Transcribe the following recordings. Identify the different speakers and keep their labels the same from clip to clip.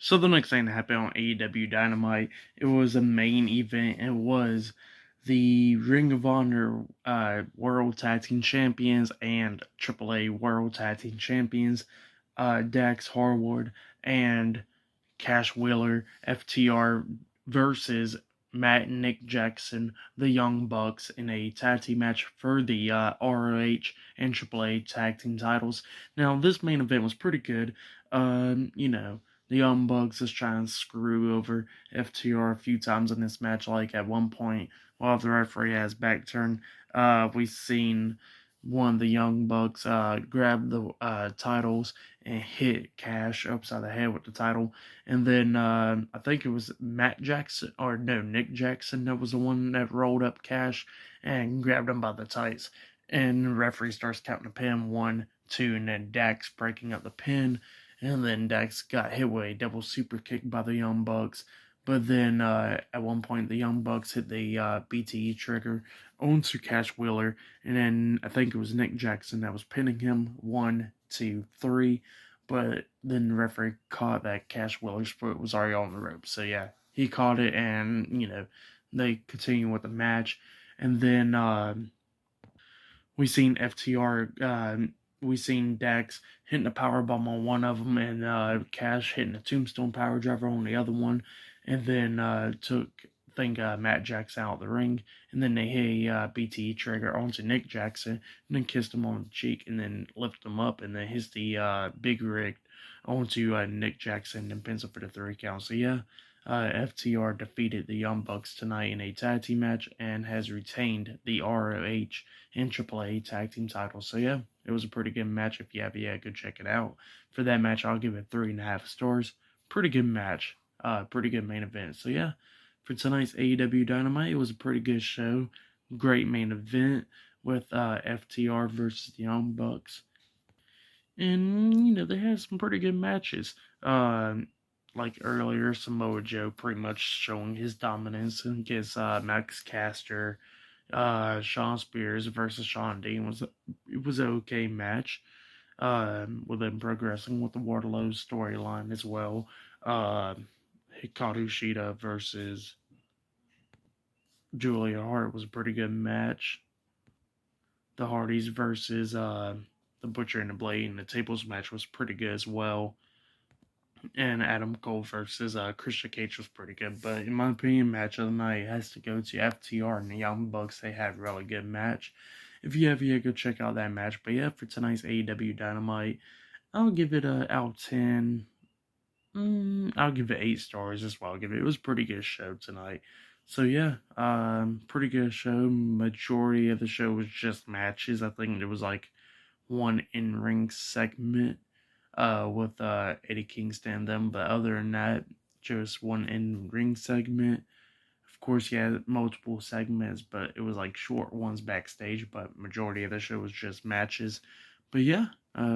Speaker 1: So the next thing that happened on AEW Dynamite, it was a main event. It was the Ring of Honor World Tag Team Champions and AAA World Tag Team Champions, Dax Harwood and Cash Wheeler, FTR versus Matt and Nick Jackson, the Young Bucks, in a tag team match for the ROH and AAA tag team titles. Now, this main event was pretty good. The Young Bucks is trying to screw over FTR a few times in this match. Like at one point, while the referee has back turned, we've seen one of the Young Bucks grab the titles and hit Cash upside the head with the title. And then I think it was Matt Jackson, or no, Nick Jackson, that was the one that rolled up Cash and grabbed him by the tights. And the referee starts counting the pin, 1, 2, and then Dax breaking up the pin. And then Dax got hit with a double super kick by the Young Bucks. But then at one point, the Young Bucks hit the BTE trigger onto Cash Wheeler. And then I think it was Nick Jackson that was pinning him, 1, 2, 3. But then the referee caught that Cash Wheeler's foot was already on the rope. So yeah, he caught it, and they continue with the match. And then we seen FTR. We seen Dax hitting a power bomb on one of them, and Cash hitting a tombstone power driver on the other one, and then took Matt Jackson out of the ring, and then they hit a BTE trigger onto Nick Jackson, and then kissed him on the cheek, and then lifted him up, and then hits the big rig onto Nick Jackson, and pins him for the 3 count. So yeah, FTR defeated the Young Bucks tonight in a tag team match and has retained the ROH and AAA tag team titles. So yeah, it was a pretty good match. If you have, go check it out. For that match, I'll give it 3.5 stars. Pretty good match. Pretty good main event. So yeah, for tonight's AEW Dynamite, it was a pretty good show. Great main event with FTR versus the Young Bucks. And, they had some pretty good matches. Like earlier, Samoa Joe pretty much showing his dominance against Max Caster. Shawn Spears versus Shawn Dean was an okay match. With them progressing with the Wardlow storyline as well. Hikaru Shida versus Julia Hart was a pretty good match. The Hardys versus the Butcher and the Blade and the Tables match was pretty good as well. And Adam Cole versus Christian Cage was pretty good. But in my opinion, match of the night has to go to FTR and the Young Bucks. They had a really good match. If you have go check out that match. But yeah, for tonight's AEW Dynamite, I'll give it a out of 10. I'll give it 8 stars as well. It was a pretty good show tonight. So yeah, pretty good show. Majority of the show was just matches. I think there was like one in-ring segment with Eddie Kingston and them, but other than that, just one in-ring segment. Of course, he had multiple segments, but it was like short ones backstage, but majority of the show was just matches. But yeah,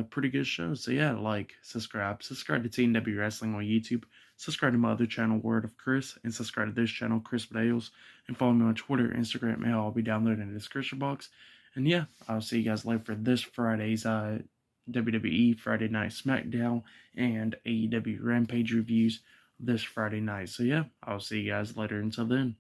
Speaker 1: pretty good show. So yeah, subscribe to TNW Wrestling on YouTube, subscribe to my other channel, Word of Chris, and subscribe to this channel, Chris Videos, and follow me on Twitter, Instagram, and I'll be down there in the description box. And yeah, I'll see you guys later for this Friday's WWE Friday Night SmackDown and AEW Rampage reviews this Friday night. So yeah, I'll see you guys later. Until then,